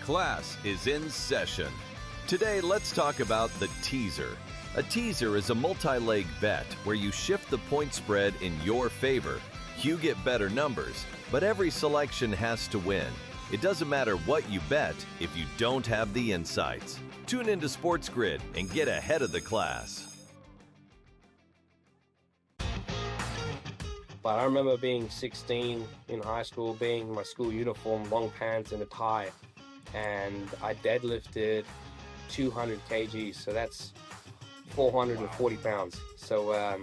Class is in session. Today, let's talk about the teaser. A teaser is a multi-leg bet where you shift the point spread in your favor. You get better numbers, but every selection has to win. It doesn't matter what you bet if you don't have the insights. Tune into SportsGrid and get ahead of the class. But I remember being 16 in high school, being in my school uniform, long pants and a tie, and I deadlifted 200 kgs, so that's 440 pounds. So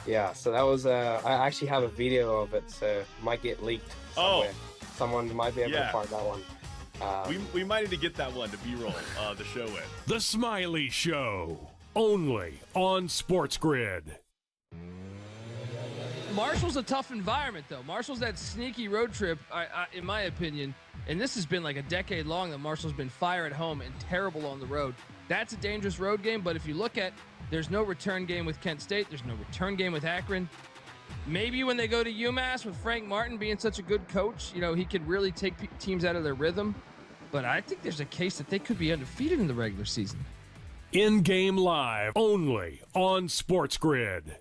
yeah, so that was I actually have a video of it, so it might get leaked somewhere. Someone might be able to find that one. We might need to get that one to B-roll the show in. The Smiley Show, only on SportsGrid. Marshall's a tough environment, though. Marshall's that sneaky road trip, in my opinion, and this has been like a decade long that Marshall's been fire at home and terrible on the road. That's a dangerous road game, but if you look at, there's no return game with Kent State. There's no return game with Akron. Maybe when they go to UMass with Frank Martin being such a good coach, you know, he could really take teams out of their rhythm. But I think there's a case that they could be undefeated in the regular season. In-game live, only on SportsGrid.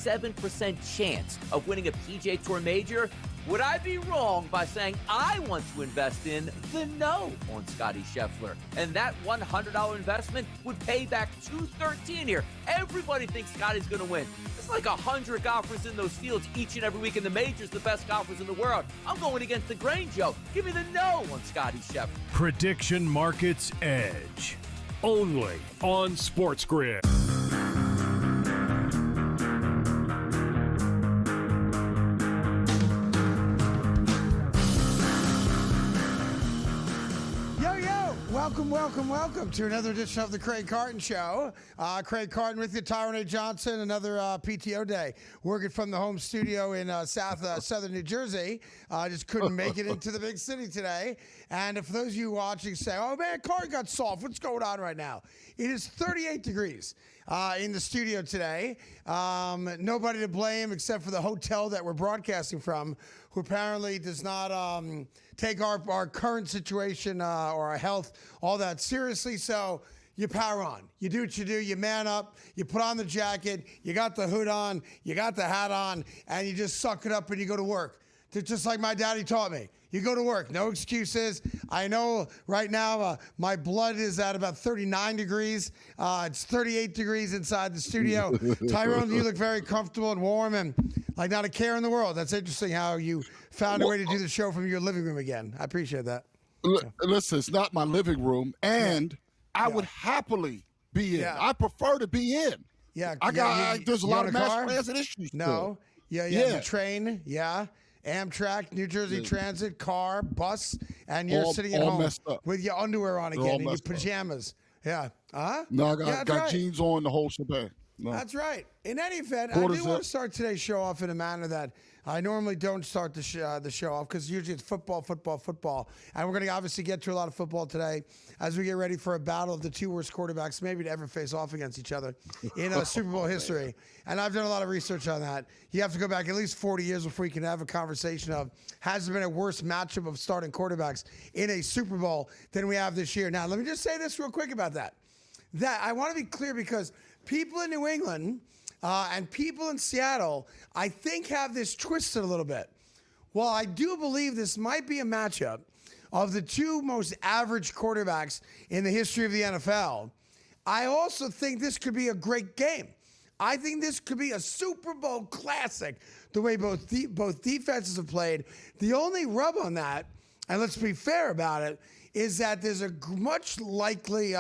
57% chance of winning a PGA Tour major. Would I be wrong by saying I want to invest in the no on Scottie Scheffler? And that $100 investment would pay back $213 here. Everybody thinks Scottie's going to win. It's like 100 golfers in those fields each and every week in the majors, the best golfers in the world. I'm going against the grain, Joe. Give me the no on Scottie Scheffler. Prediction Markets Edge, only on SportsGrid. Welcome to another edition of the Craig Carton Show. Craig Carton with you, Tyron A. Johnson, another PTO day. Working from the home studio in southern New Jersey. Just couldn't make it into the big city today. And for those of you watching say, oh man, Carton got soft. What's going on right now? It is 38 degrees in the studio today. Nobody to blame except for the hotel that we're broadcasting from, who apparently does not take our current situation or our health all that seriously. So you power on. You do what you do. You man up. You put on the jacket. You got the hood on. You got the hat on. And you just suck it up and you go to work. Just like my daddy taught me. You go to work. No excuses. I know right now my blood is at about 39 degrees. It's 38 degrees inside the studio. Tyrone, you look very comfortable and warm and like not a care in the world. That's interesting how you found a way to do the show from your living room again. I appreciate that. Listen, it's not my living room, and I would happily be in. I prefer to be in. Yeah. There's a lot of mass transit issues. No. The train. Yeah. Amtrak, New Jersey Transit, car, bus, and you're sitting at home with your underwear on again and your pajamas. Yeah. No, I got jeans on the whole shebang. No. That's right. In any event, I do want to start today's show off in a manner that I normally don't start the show off, because usually it's football. And we're going to obviously get to a lot of football today as we get ready for a battle of the two worst quarterbacks maybe to ever face off against each other in Super Bowl history. And I've done a lot of research on that. You have to go back at least 40 years before you can have a conversation of, has there been a worse matchup of starting quarterbacks in a Super Bowl than we have this year? Now, let me just say this real quick about that. That I want to be clear, because people in New England and people in Seattle, I think, have this twisted a little bit. While I do believe this might be a matchup of the two most average quarterbacks in the history of the NFL, I also think this could be a great game. I think this could be a Super Bowl classic, the way both defenses have played. The only rub on that, and let's be fair about it, is that there's a much likely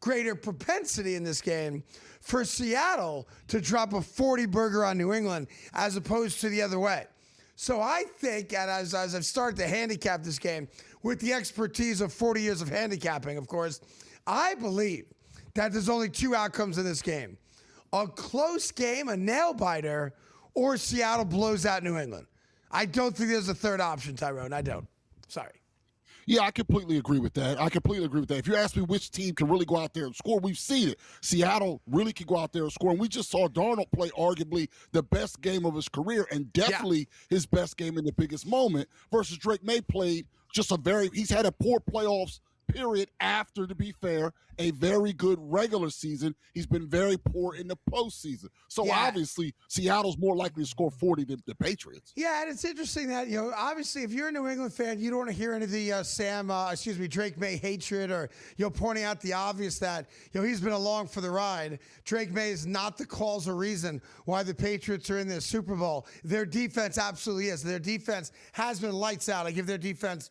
greater propensity in this game for Seattle to drop a 40-burger on New England as opposed to the other way. So I think, and as I've started to handicap this game with the expertise of 40 years of handicapping, of course, I believe that there's only two outcomes in this game. A close game, a nail-biter, or Seattle blows out New England. I don't think there's a third option, Tyrone. I don't. Sorry. Yeah, I completely agree with that. If you ask me which team can really go out there and score, we've seen it. Seattle really can go out there and score. And we just saw Darnold play arguably the best game of his career and definitely his best game in the biggest moment versus Drake May played just he's had a poor playoffs period after, to be fair, a very good regular season. He's been very poor in the postseason. So obviously, Seattle's more likely to score 40 than the Patriots. Yeah, and it's interesting that, obviously, if you're a New England fan, you don't want to hear any of the Drake May hatred or, pointing out the obvious that, he's been along for the ride. Drake May is not the cause or reason why the Patriots are in the Super Bowl. Their defense absolutely is. Their defense has been lights out. I give their defense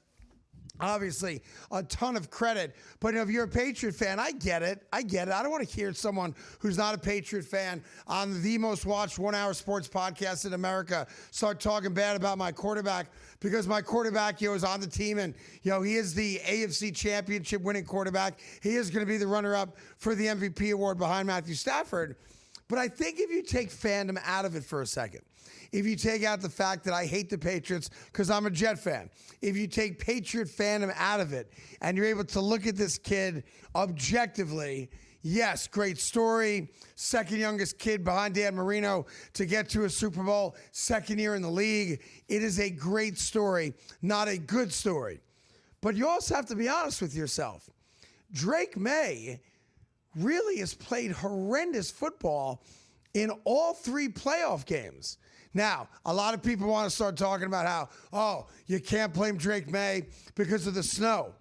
obviously a ton of credit, but if you're a Patriot fan, I get it. I don't want to hear someone who's not a Patriot fan on the most watched 1-hour sports podcast in America start talking bad about my quarterback, because my quarterback, is on the team, and he is the AFC Championship winning quarterback. He is going to be the runner-up for the MVP award behind Matthew Stafford. But I think if you take fandom out of it for a second, if you take out the fact that I hate the Patriots because I'm a Jet fan, if you take Patriot fandom out of it and you're able to look at this kid objectively, yes, great story. Second youngest kid behind Dan Marino to get to a Super Bowl, second year in the league. It is a great story, not a good story. But you also have to be honest with yourself. Drake May really has played horrendous football in all 3 playoff games. Now, a lot of people want to start talking about how, you can't blame Drake May because of the snow.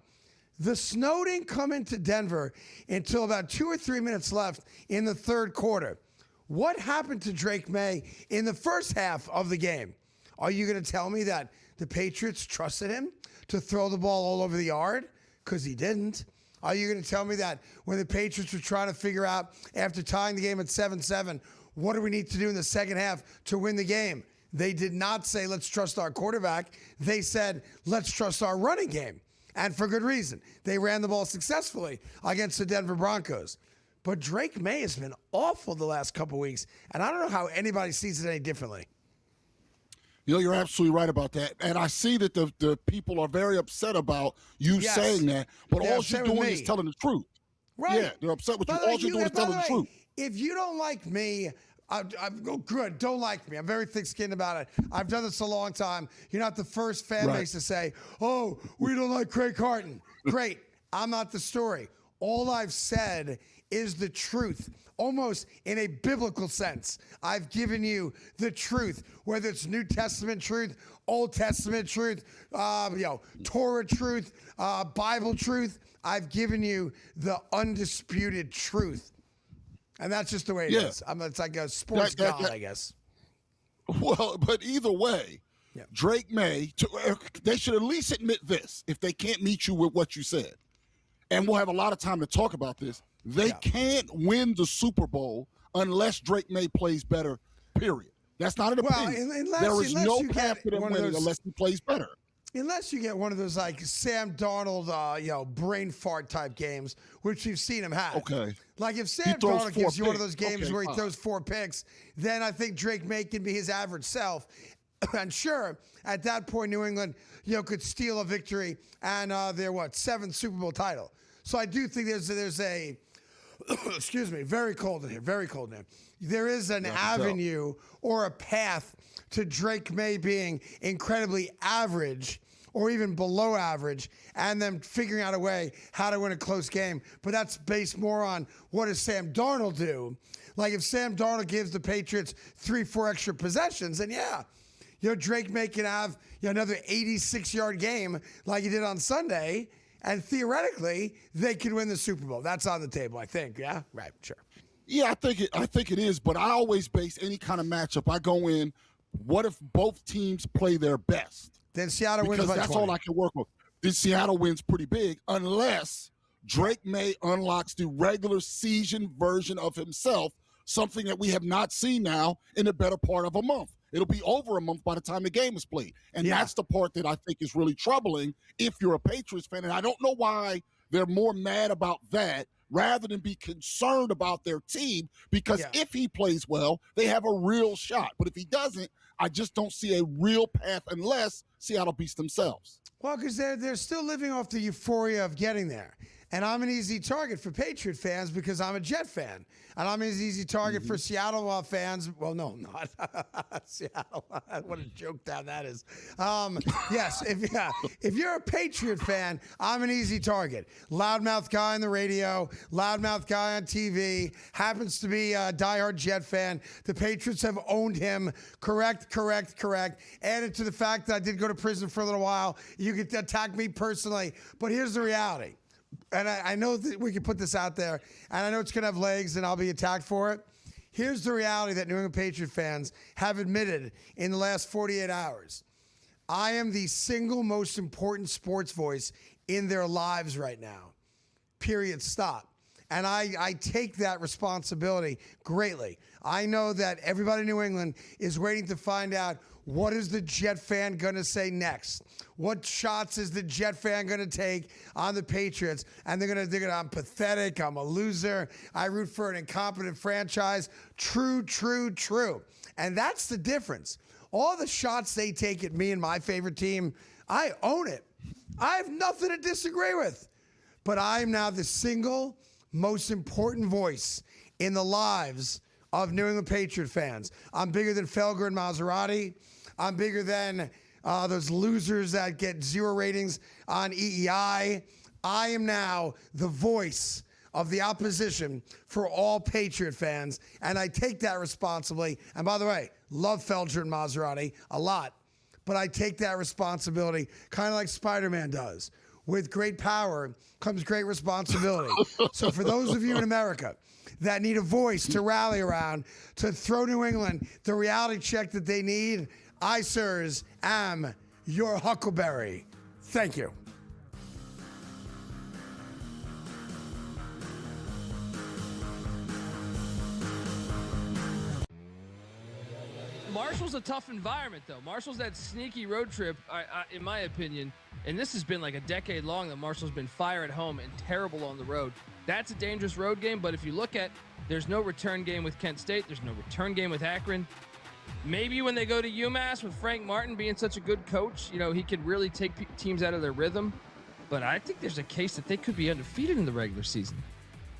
The snow didn't come into Denver until about 2 or 3 minutes left in the third quarter. What happened to Drake May in the first half of the game? Are you going to tell me that the Patriots trusted him to throw the ball all over the yard? Because he didn't. Are you going to tell me that when the Patriots were trying to figure out, after tying the game at 7-7, what do we need to do in the second half to win the game? They did not say, let's trust our quarterback. They said, let's trust our running game. And for good reason. They ran the ball successfully against the Denver Broncos. But Drake May has been awful the last couple weeks, and I don't know how anybody sees it any differently. You're absolutely right about that. And I see that the people are very upset about you saying that, but all you're doing is telling the truth. Right. Yeah, they're upset with you. All you're doing is telling the truth. If you don't like me, I'm good. Don't like me. I'm very thick-skinned about it. I've done this a long time. You're not the first fan base to say, oh, we don't like Craig Carton. Great. I'm not the story. All I've said is the truth, almost in a biblical sense. I've given you the truth, whether it's New Testament truth, Old Testament truth, Torah truth, Bible truth. I've given you the undisputed truth. And that's just the way it is. It's like a sports god, I guess. Well, but either way, Drake May, they should at least admit this, if they can't meet you with what you said. And we'll have a lot of time to talk about this. They can't win the Super Bowl unless Drake May plays better, period. That's not an opinion. There is no path to them winning unless he plays better. Unless you get one of those like Sam Darnold, brain fart type games, which we've seen him have. Okay. Like if Sam Darnold gives you one of those games where he throws 4 picks, then I think Drake May can be his average self. And sure, at that point, New England, could steal a victory and their 7th Super Bowl title. So I do think there's a excuse me, very cold in here. There is an avenue or a path to Drake May being incredibly average or even below average, and then figuring out a way how to win a close game. But that's based more on what does Sam Darnold do. Like if Sam Darnold gives the Patriots 3-4 extra possessions, then Drake May can have another 86-yard game like he did on Sunday, and theoretically they could win the Super Bowl. That's on the table, I think. Yeah, right, sure. Yeah, I think it is, but I always base any kind of matchup. I go in, what if both teams play their best? Then Seattle wins by 20. Because that's all I can work with. Then Seattle wins pretty big unless Drake May unlocks the regular season version of himself, something that we have not seen now in the better part of a month. It'll be over a month by the time the game is played. And that's the part that I think is really troubling if you're a Patriots fan. And I don't know why they're more mad about that rather than be concerned about their team, because if he plays well, they have a real shot. But if he doesn't, I just don't see a real path unless Seattle beats themselves. Well, because they're still living off the euphoria of getting there. And I'm an easy target for Patriot fans because I'm a Jet fan. And I'm an easy target for Seattle fans. Well, no, I'm not. Seattle. What a joke that is. Yes, if you're a Patriot fan, I'm an easy target. Loudmouth guy on the radio, loudmouth guy on TV, happens to be a diehard Jet fan. The Patriots have owned him. Correct. Added to the fact that I did go to prison for a little while. You could attack me personally. But here's the reality. And I know that we can put this out there, and I know it's going to have legs, and I'll be attacked for it. Here's the reality that New England Patriot fans have admitted in the last 48 hours. I am the single most important sports voice in their lives right now. Period. Stop. And I take that responsibility greatly. I know that everybody in New England is waiting to find out, what is the Jet fan going to say next? What shots is the Jet fan going to take on the Patriots? And they're going to, I'm pathetic, I'm a loser, I root for an incompetent franchise. True. And that's the difference. All the shots they take at me and my favorite team, I own it. I have nothing to disagree with. But I'm now the single most important voice in the lives of New England Patriot fans. I'm bigger than Felger and Maserati. I'm bigger than those losers that get 0 ratings on EEI. I am now the voice of the opposition for all Patriot fans, and I take that responsibly. And by the way, love Felger and Maserati a lot, but I take that responsibility kind of like Spider-Man does. With great power comes great responsibility. So for those of you in America that need a voice to rally around, to throw New England the reality check that they need, I, sirs, am your Huckleberry. Thank you. Marshall's a tough environment, though. Marshall's that sneaky road trip, in my opinion, and this has been like a decade long that Marshall's been fire at home and terrible on the road. That's a dangerous road game, but if you look at, there's no return game with Kent State. There's no return game with Akron. Maybe when they go to UMass with Frank Martin being such a good coach, he could really take teams out of their rhythm. But I think there's a case that they could be undefeated in the regular season.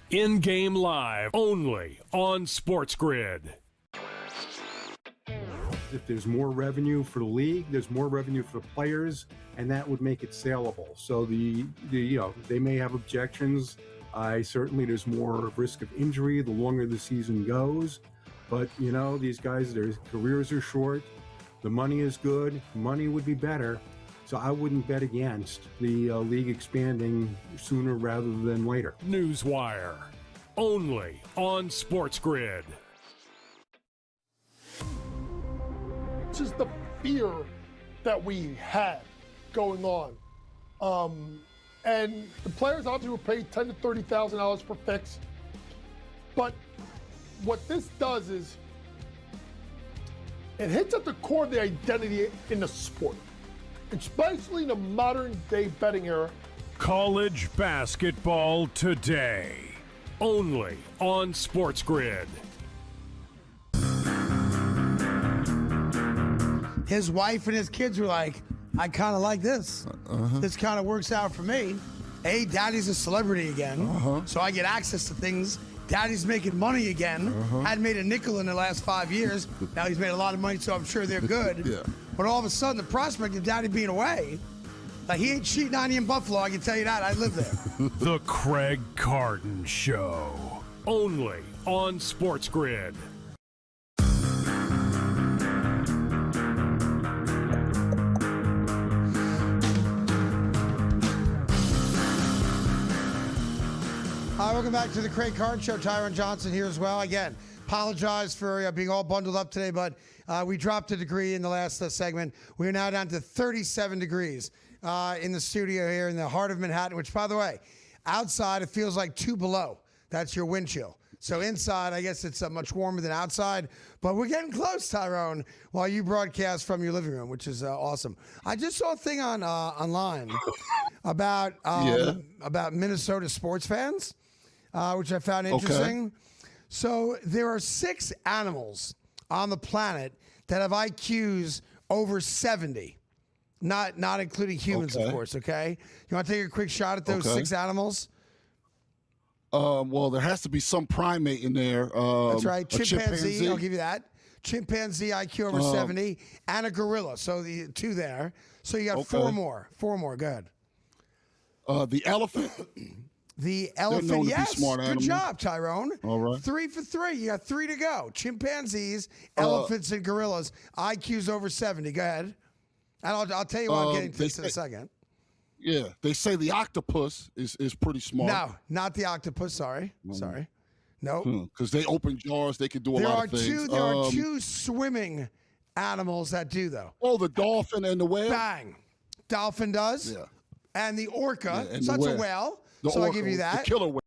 In-game live, only on SportsGrid. If there's more revenue for the league, there's more revenue for the players, and that would make it saleable. So they may have objections. There's more risk of injury the longer the season goes. But, these guys, their careers are short. The money is good. Money would be better. So I wouldn't bet against the league expanding sooner rather than later. Newswire, only on SportsGrid. It's just the fear that we had going on. And the players obviously were paid $10,000 to $30,000 per fix. But what this does is it hits at the core of the identity in the sport, especially in the modern day betting era. College basketball today, only on SportsGrid. His wife and his kids were like, I kind of like this. This kind of works out for me. A, daddy's a celebrity again, so I get access to things. Daddy's making money again. Hadn't made a nickel in the last 5 years. Now he's made a lot of money, so I'm sure they're good. Yeah. But all of a sudden, the prospect of daddy being away, like he ain't cheating on you in Buffalo, I can tell you that. I live there. The Craig Carton Show, only on SportsGrid. Welcome back to the Craig Carton Show. Tyron Johnson here as well. Again, apologize for being all bundled up today, but we dropped a degree in the last segment. We are now down to 37 degrees in the studio here in the heart of Manhattan, which, by the way, outside it feels like 2 below. That's your wind chill. So inside, I guess it's much warmer than outside. But we're getting close, Tyrone, while you broadcast from your living room, which is awesome. I just saw a thing on online about Minnesota sports fans, which I found interesting. Okay. So there are 6 animals on the planet that have IQs over 70. Not including humans, of course, okay? You want to take a quick shot at those 6 animals? Well, there has to be some primate in there. That's right. Chimpanzee, I'll give you that. Chimpanzee IQ over 70, and a gorilla. So the 2 there. So you got 4 more. 4 more. Go ahead. The elephant. The elephant, yes. Good job, Tyrone. All right. 3 for 3. You got 3 to go. Chimpanzees, elephants, and gorillas. IQs over 70. Go ahead. And I'll tell you what I'm getting to this in a second. Yeah, they say the octopus is pretty smart. No, not the octopus. Sorry. No. Because they open jars, they can do a lot of things. There are 2 swimming animals that do, though. Oh, the dolphin and the whale? Bang. Dolphin does. Yeah. And the orca. Yeah, and so the that's whale. a whale. The so orca, I'll give you that. The killer whale.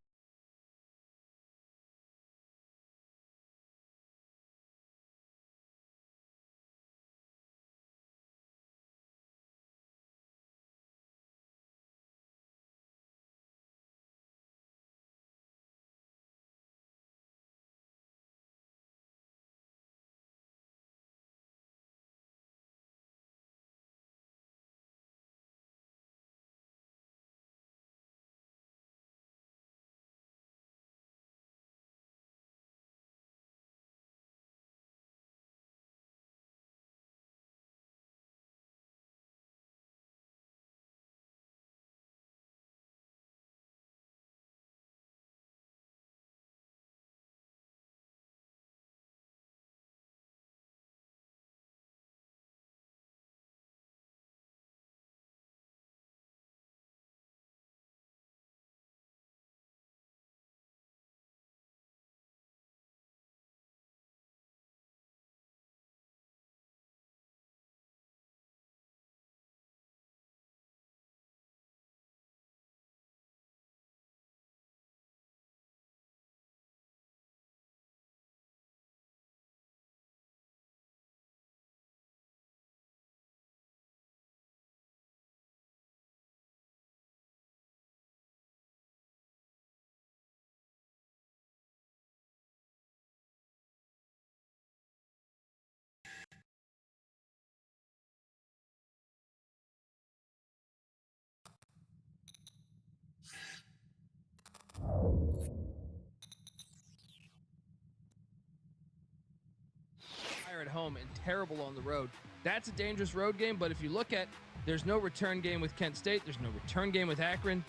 At home and terrible on the road. That's a dangerous road game, but if you look at, there's no return game with Kent State, there's no return game with Akron.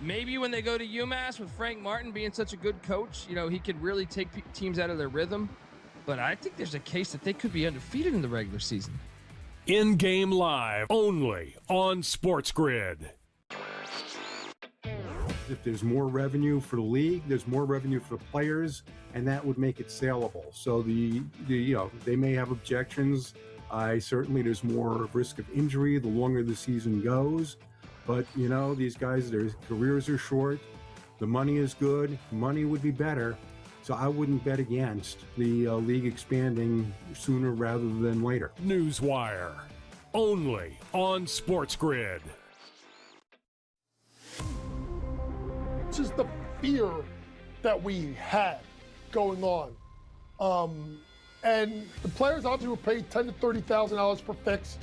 Maybe when they go to UMass with Frank Martin being such a good coach, he could really take teams out of their rhythm. But I think there's a case that they could be undefeated in the regular season. In-game live, only on SportsGrid. If there's more revenue for the league, there's more revenue for the players, and that would make it saleable. So they may have objections. Certainly there's more risk of injury the longer the season goes. But these guys, their careers are short. The money is good. Money would be better. So I wouldn't bet against the league expanding sooner rather than later. Newswire, only on SportsGrid. Just the fear that we had going on. And the players obviously were paid $10,000 to $30,000 per fix.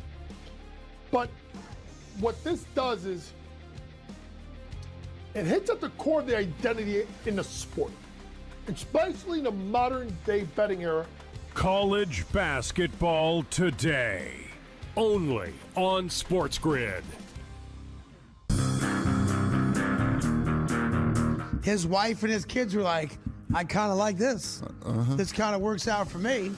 But what this does is it hits at the core of the identity in the sport, especially in the modern day betting era. College basketball today, only on SportsGrid. His wife and his kids were like, I kind of like this. This kind of works out for me.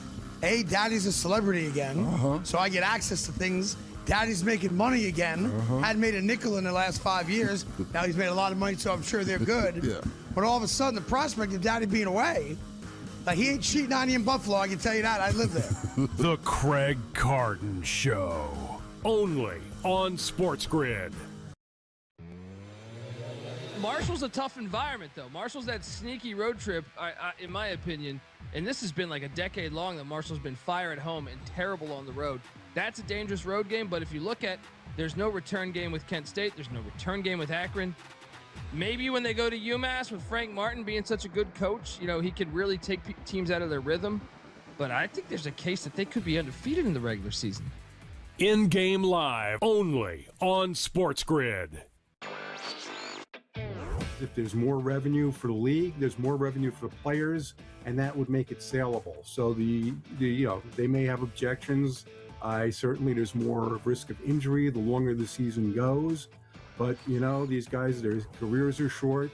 A, Daddy's a celebrity again, so I get access to things. Daddy's making money again. Hadn't made a nickel in the last 5 years. Now he's made a lot of money, so I'm sure they're good. Yeah. But all of a sudden, the prospect of Daddy being away, like he ain't cheating on you in Buffalo, I can tell you that. I live there. The Craig Carton Show, only on SportsGrid. Marshall's a tough environment, though. Marshall's that sneaky road trip, in my opinion, and this has been like a decade long that Marshall's been fire at home and terrible on the road. That's a dangerous road game, but if you look at, there's no return game with Kent State. There's no return game with Akron. Maybe when they go to UMass with Frank Martin being such a good coach, he could really take teams out of their rhythm. But I think there's a case that they could be undefeated in the regular season. In-game live only on SportsGrid. If there's more revenue for the league, there's more revenue for the players, and that would make it saleable. So they may have objections. Certainly there's more risk of injury the longer the season goes. But, these guys, their careers are short.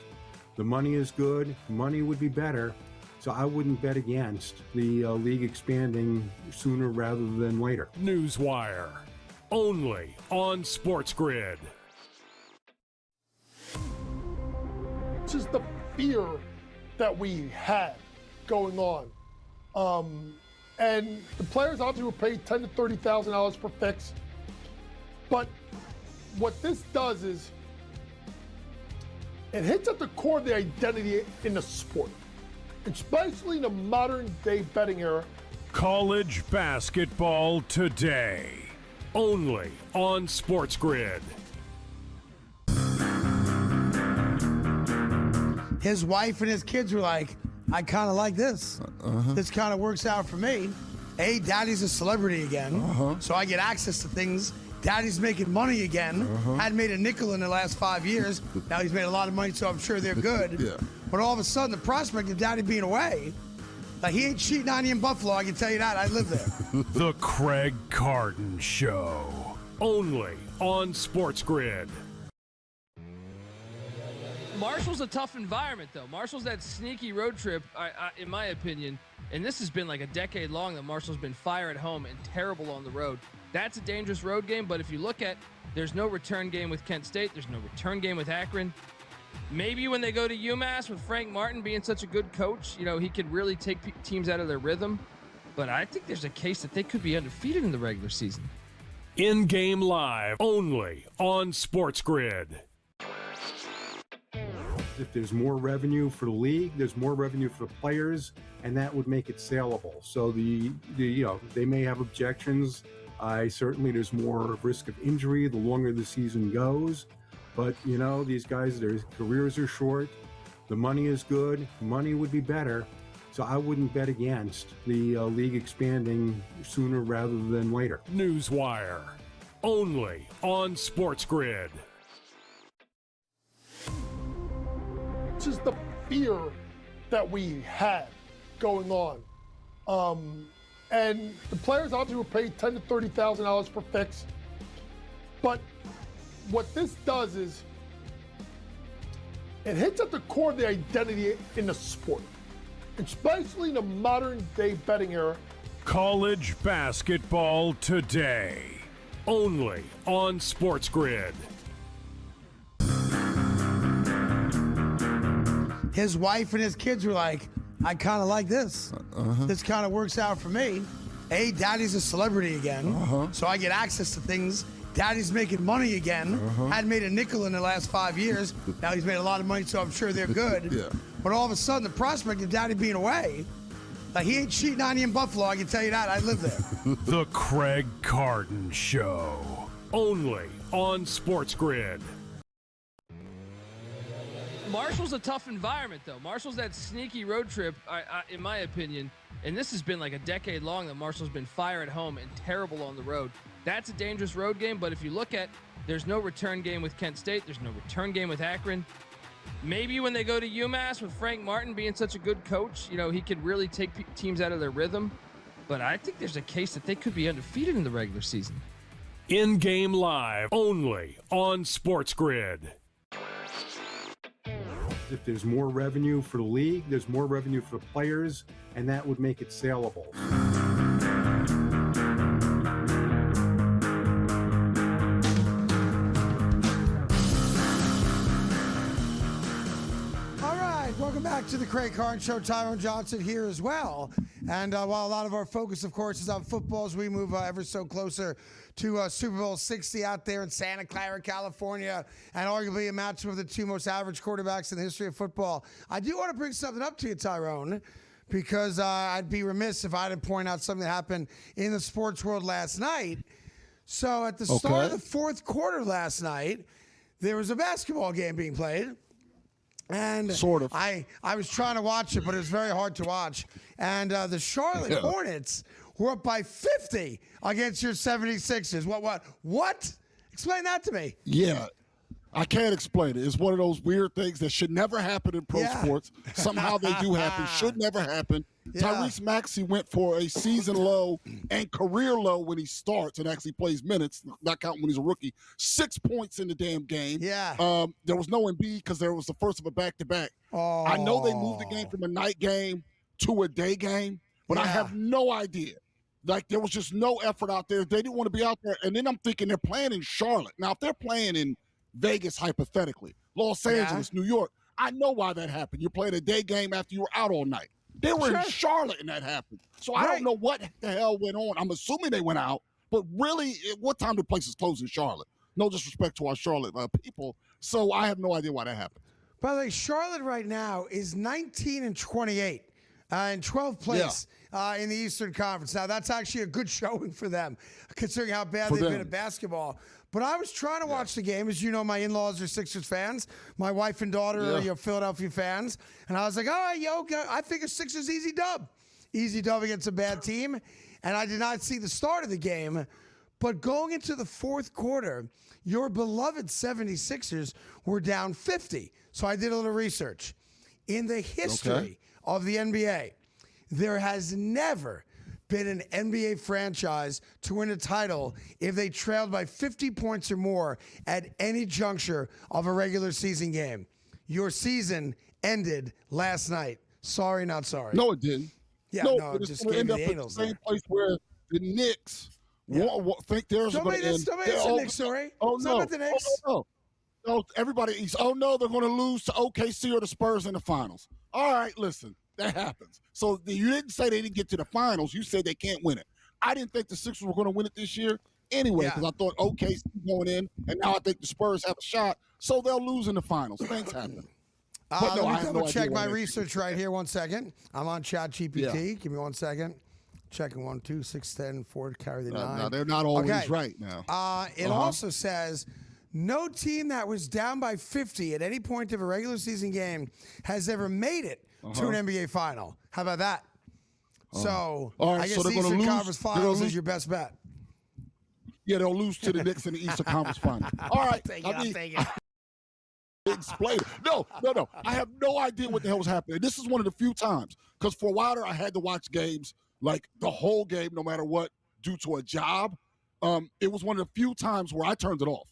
The money is good. Money would be better. So I wouldn't bet against the league expanding sooner rather than later. Newswire, only on SportsGrid. It's just the fear that we had going on. And the players obviously were paid $10,000 to $30,000 per fix. But what this does is it hits at the core of the identity in the sport, especially in the modern day betting era. College basketball today, only on SportsGrid. His wife and his kids were like, I kind of like this. This kind of works out for me. Hey, daddy's a celebrity again, so I get access to things. Daddy's making money again. Hadn't made a nickel in the last 5 years. Now he's made a lot of money, so I'm sure they're good. Yeah. But all of a sudden, the prospect of daddy being away, like he ain't cheating on you in Buffalo, I can tell you that. I live there. The Craig Carton Show, only on SportsGrid. Marshall's a tough environment, though. Marshall's that sneaky road trip, in my opinion, and this has been like a decade long that Marshall's been fire at home and terrible on the road. That's a dangerous road game, but if you look at, there's no return game with Kent State. There's no return game with Akron. Maybe when they go to UMass with Frank Martin being such a good coach, he could really take teams out of their rhythm. But I think there's a case that they could be undefeated in the regular season. In-game live only on SportsGrid. If there's more revenue for the league, there's more revenue for the players, and that would make it saleable. So they may have objections. Certainly there's more risk of injury the longer the season goes. But, these guys, their careers are short. The money is good. Money would be better. So I wouldn't bet against the league expanding sooner rather than later. Newswire, only on SportsGrid. It's just the fear that we had going on. And the players obviously were paid $10,000 to $30,000 per fix. But what this does is it hits at the core of the identity in the sport, especially in the modern day betting era. College basketball today, only on SportsGrid. His wife and his kids were like, I kind of like this. This kind of works out for me. Hey, daddy's a celebrity again, so I get access to things. Daddy's making money again. Hadn't made a nickel in the last 5 years. Now he's made a lot of money, so I'm sure they're good. Yeah. But all of a sudden, the prospect of daddy being away, like he ain't cheating on you in Buffalo, I can tell you that. I live there. The Craig Carton Show, only on SportsGrid. Marshall's a tough environment, though. Marshall's that sneaky road trip, in my opinion, and this has been like a decade long that Marshall's been fire at home and terrible on the road. That's a dangerous road game, but if you look at, there's no return game with Kent State. There's no return game with Akron. Maybe when they go to UMass with Frank Martin being such a good coach, he could really take teams out of their rhythm. But I think there's a case that they could be undefeated in the regular season. In-game live only on SportsGrid. If there's more revenue for the league, there's more revenue for the players, and that would make it saleable. Welcome back to the Craig Carton Show. Tyrone Johnson here as well. And while a lot of our focus, of course, is on football as we move ever so closer to Super Bowl 60 out there in Santa Clara, California, and arguably a match of the two most average quarterbacks in the history of football, I do want to bring something up to you, Tyrone, because I'd be remiss if I didn't point out something that happened in the sports world last night. So at the start of the fourth quarter last night, there was a basketball game being played. And sort of. I was trying to watch it, but it was very hard to watch. And the Charlotte Hornets were up by 50 against your 76ers. What? Explain that to me. Yeah. I can't explain it. It's one of those weird things that should never happen in pro sports. Somehow they do happen. Should never happen. Yeah. Tyrese Maxey went for a season low and career low when he starts and actually plays minutes, not counting when he's a rookie. 6 points in the damn game. Yeah. There was no Embiid because there was the first of a back-to-back. Oh. I know they moved the game from a night game to a day game, but I have no idea. Like, there was just no effort out there. They didn't want to be out there. And then I'm thinking they're playing in Charlotte. Now, if they're playing in Vegas, hypothetically, Los Angeles, New York, I know why that happened. You're playing a day game after you were out all night. They were in Charlotte and that happened. So I don't know what the hell went on. I'm assuming they went out, but really, what time do places close in Charlotte? No disrespect to our Charlotte people. So I have no idea why that happened. By the way, Charlotte right now is 19-28 in 12th place in the Eastern Conference. Now, that's actually a good showing for them, considering how bad they've been at basketball. But I was trying to watch the game. As you know, my in-laws are Sixers fans. My wife and daughter are Philadelphia fans. And I was like, all right, I think a Sixers easy dub. Easy dub against a bad team. And I did not see the start of the game. But going into the fourth quarter, your beloved 76ers were down 50. So I did a little research. In the history of the NBA, there has never been an NBA franchise to win a title if they trailed by 50 points or more at any juncture of a regular season game. Your season ended last night. Sorry, not sorry. No, it didn't. Yeah, no, it just gave me the anals the same place where the Knicks think theirs are going to end. Don't make this a Knicks story. Oh, it's no. Not about the Knicks. No, everybody's, they're going to lose to OKC or the Spurs in the finals. All right, listen. That happens. So you didn't say they didn't get to the finals. You said they can't win it. I didn't think the Sixers were going to win it this year anyway because I thought OKC going in, and now I think the Spurs have a shot. So they'll lose in the finals. Things happen. Let me double check my research right here. 1 second. I'm on ChatGPT. Yeah. Give me 1 second. Checking 1, 2, 6, 10, 4, carry the 9. No, they're not always right now. It also says no team that was down by 50 at any point of a regular season game has ever made it to an NBA final. How about that? So I guess the Eastern Conference Finals is your best bet. Yeah, they'll lose to the Knicks in the Eastern Conference Finals. All right. Take it. Explain it. No. I have no idea what the hell was happening. This is one of the few times, because for a while there, I had to watch games, like the whole game, no matter what, due to a job. It was one of the few times where I turned it off.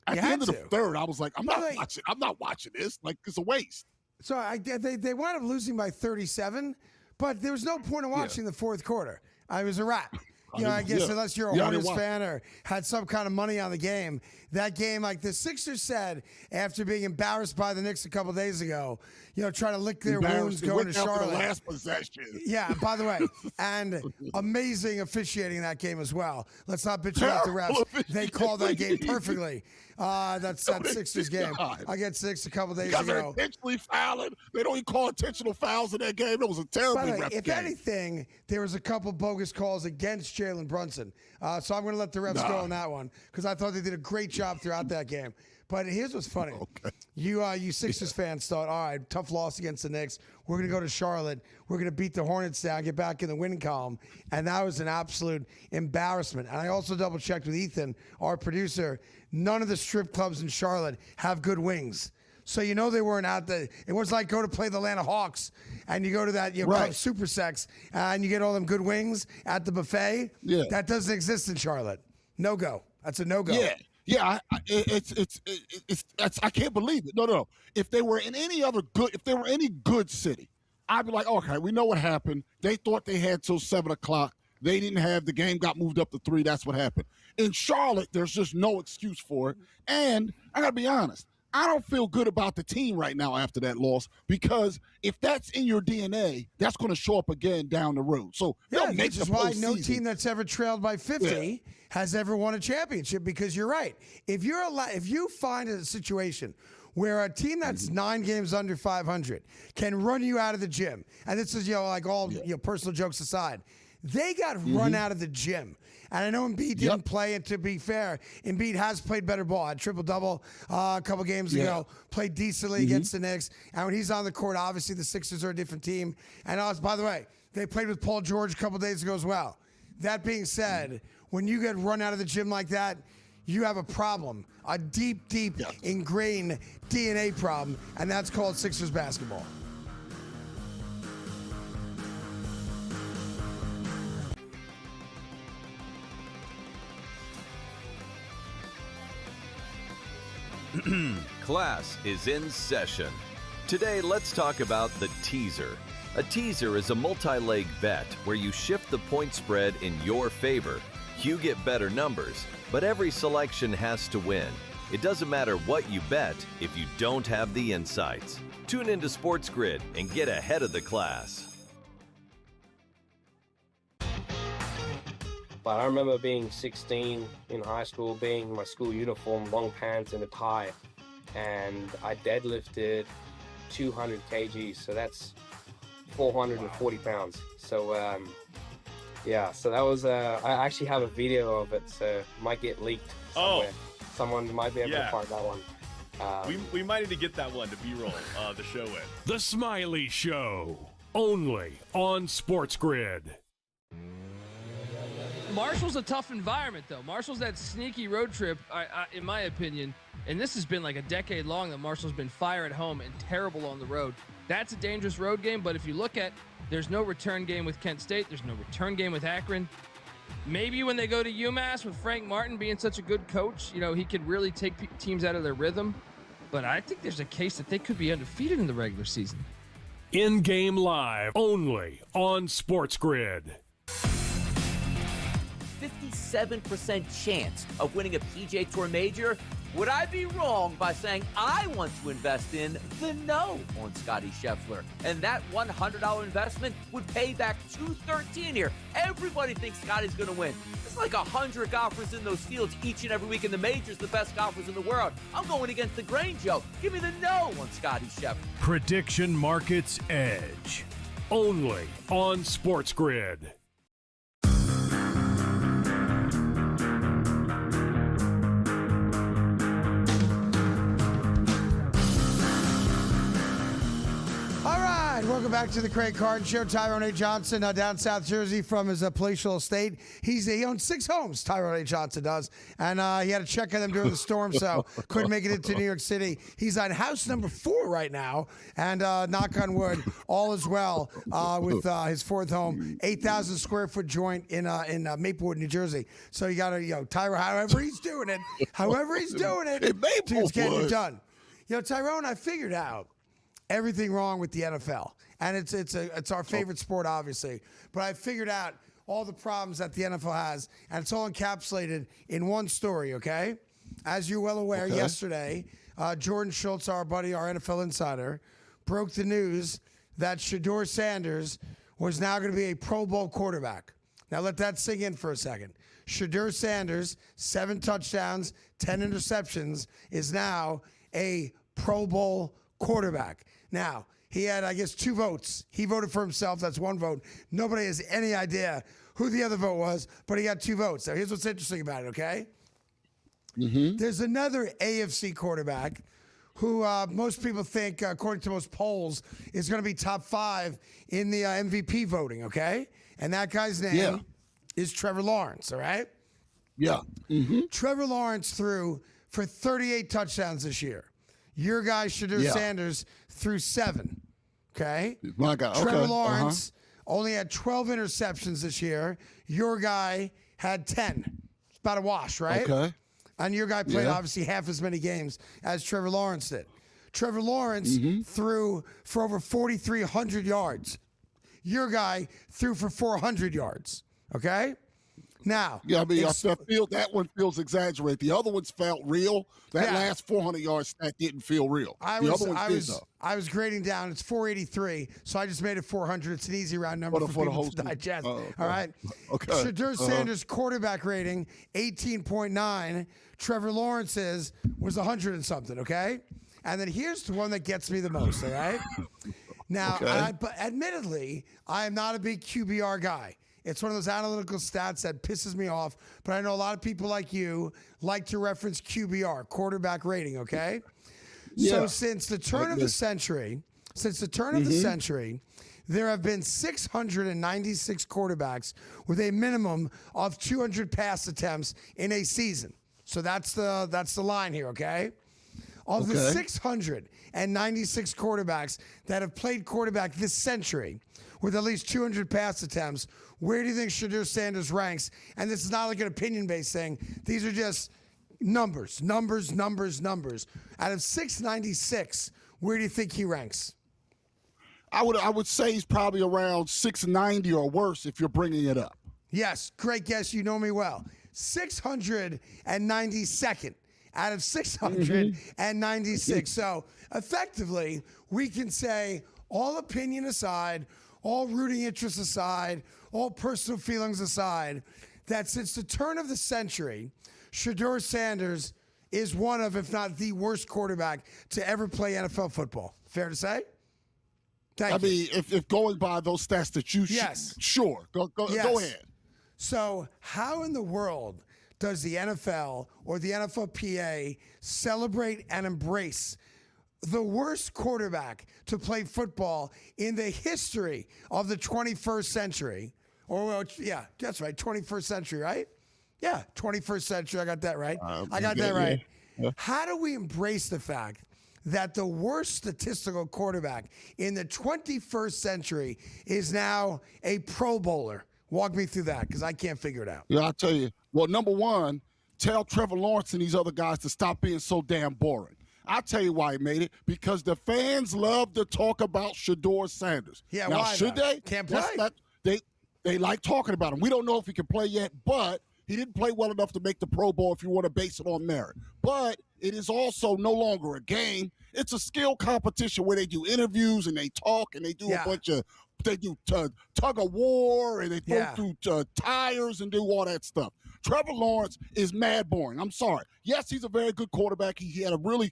At the end of the third, I was like, I'm not watching this. Like, it's a waste. So they wound up losing by 37, but there was no point in watching the fourth quarter. I was a wrap. I guess unless you're a Hornets fan or had some kind of money on the game, that game, like the Sixers said after being embarrassed by the Knicks a couple days ago, trying to lick their wounds going to Charlotte. The last possession. Yeah, by the way, and amazing officiating in that game as well. Let's not bitch about the refs. They called that game perfectly. That's that Sixers game against Six a couple days ago. They're intentionally fouling. They don't even call intentional fouls in that game. That was a terrible ref game. If anything, there was a couple bogus calls against Jalen Brunson. So I'm going to let the refs go on that one because I thought they did a great job throughout that game. But here's what's funny. You Sixers fans thought, all right, tough loss against the Knicks. We're going to go to Charlotte. We're going to beat the Hornets down, get back in the winning column. And that was an absolute embarrassment. And I also double-checked with Ethan, our producer. None of the strip clubs in Charlotte have good wings. So they weren't out there. It was like go to play the Atlanta Hawks, and you go to that Club Super Sex, and you get all them good wings at the buffet. Yeah. That doesn't exist in Charlotte. No go. That's a no go. Yeah. I can't believe it. No. If they were in any good city, I'd be like, okay, we know what happened. They thought they had till 7 o'clock. They didn't have the game got moved up to 3. That's what happened. In Charlotte, there's just no excuse for it. And I gotta be honest. I don't feel good about the team right now after that loss, because if that's in your DNA, that's going to show up again down the road. So which is why no team that's ever trailed by 50 has ever won a championship, because you're right. If you find a situation where a team that's 9 games under 500 can run you out of the gym, and this is, like all personal jokes aside, they got run out of the gym. And I know Embiid didn't play, and to be fair, Embiid has played better ball. Had triple-double a couple games ago, played decently against the Knicks. And when he's on the court, obviously the Sixers are a different team. And by the way, they played with Paul George a couple days ago as well. That being said, when you get run out of the gym like that, you have a problem, a deep ingrained DNA problem, and that's called Sixers basketball. Class is in session. Today, let's talk about the teaser. A teaser is a multi-leg bet where you shift the point spread in your favor. You get better numbers, but every selection has to win. It doesn't matter what you bet if you don't have the insights. Tune into SportsGrid and get ahead of the class. But I remember being 16 in high school, being in my school uniform, long pants and a tie, and I deadlifted 200 kgs, so that's 440 pounds. So so that was I actually have a video of it, so it might get leaked somewhere. Someone might be able to find that one. We might need to get that one to B-roll the show with. The Smiley Show, only on SportsGrid. Marshall's a tough environment, though. Marshall's that sneaky road trip, in my opinion, and this has been like a decade long that Marshall's been fire at home and terrible on the road. That's a dangerous road game, but if you look at, there's no return game with Kent State. There's no return game with Akron. Maybe when they go to UMass with Frank Martin being such a good coach, he could really take teams out of their rhythm. But I think there's a case that they could be undefeated in the regular season. In-game live, only on SportsGrid. 57% chance of winning a PGA Tour major. Would I be wrong by saying I want to invest in the no on Scottie Scheffler? And that $100 investment would pay back $213 here. Everybody thinks Scottie's going to win. It's like 100 golfers in those fields each and every week in the majors, the best golfers in the world. I'm going against the grain, Joe. Give me the no on Scottie Scheffler. Prediction Markets Edge, only on SportsGrid. Welcome back to the Craig Carton Show. Tyrone A. Johnson down South Jersey from his palatial estate. He owns 6 homes, Tyrone A. Johnson does. And he had to check on them during the storm, so couldn't make it into New York City. He's on house number 4 right now. And knock on wood, all is well with his 4th home, 8,000 square foot joint in Maplewood, New Jersey. So you got to, Tyrone, however he's doing it, dude's getting it done. Tyrone, I figured out everything wrong with the NFL. And it's our favorite sport, obviously. But I figured out all the problems that the NFL has, and it's all encapsulated in one story, okay? As you're well aware, yesterday, Jordan Schultz, our buddy, our NFL insider, broke the news that Shedeur Sanders was now going to be a Pro Bowl quarterback. Now let that sink in for a second. Shedeur Sanders, 7 touchdowns, 10 interceptions, is now a Pro Bowl quarterback. Now, he had, I guess, 2 votes. He voted for himself. That's 1 vote. Nobody has any idea who the other vote was, but he got 2 votes. Now, here's what's interesting about it, okay? There's another AFC quarterback who most people think, according to most polls, is going to be top 5 in the MVP voting, okay? And that guy's name is Trevor Lawrence, all right? Yeah. Trevor Lawrence threw for 38 touchdowns this year. Your guy, Shedeur Sanders, threw 7. Okay? My God. Trevor Lawrence only had 12 interceptions this year. Your guy had 10. It's about a wash, right? Okay. And your guy played obviously half as many games as Trevor Lawrence did. Trevor Lawrence threw for over 4,300 yards. Your guy threw for 400 yards. Okay? Now, Yeah, I mean, that one feels exaggerated. The other ones felt real. That last 400-yard stat didn't feel real. I was grading down. It's 483, so I just made it 400. It's an easy round number for people to digest. All right. Okay. Shedeur Sanders' quarterback rating, 18.9. Trevor Lawrence's was 100 and something, okay? And then here's the one that gets me the most, all right? Now, but admittedly, I am not a big QBR guy. It's one of those analytical stats that pisses me off, but I know a lot of people like you like to reference QBR, quarterback rating, okay? Yeah. So since the turn of the century, there have been 696 quarterbacks with a minimum of 200 pass attempts in a season. So that's the line here, okay? Of the 696 quarterbacks that have played quarterback this century with at least 200 pass attempts, where do you think Shedeur Sanders ranks? And this is not like an opinion-based thing. These are just numbers. Out of 696, where do you think he ranks? I would say he's probably around 690 or worse if you're bringing it up. Yes, great guess. You know me well. 692nd out of 696. So effectively, we can say, all opinion aside, all rooting interests aside, all personal feelings aside, that since the turn of the century, Shedeur Sanders is one of, if not the worst quarterback to ever play NFL football. Fair to say? I mean, if going by those stats that you sure. Go ahead. So how in the world does the NFL or the NFLPA celebrate and embrace the worst quarterback to play football in the history of the 21st century? That's right, 21st century, right? Yeah, 21st century. I got that right. Yeah. How do we embrace the fact that the worst statistical quarterback in the 21st century is now a Pro Bowler? Walk me through that, because I can't figure it out. Yeah, I'll tell you. Well, number one, tell Trevor Lawrence and these other guys to stop being so damn boring. I'll tell you why he made it. Because the fans love to talk about Shedeur Sanders. Yeah, now, why should they? Can't play. They like talking about him. We don't know if he can play yet, but he didn't play well enough to make the Pro Bowl if you want to base it on merit. But it is also no longer a game. It's a skill competition where they do interviews and they talk and they do a bunch of tug of war and they throw through tires and do all that stuff. Trevor Lawrence is mad boring. I'm sorry. Yes, he's a very good quarterback. He had a really,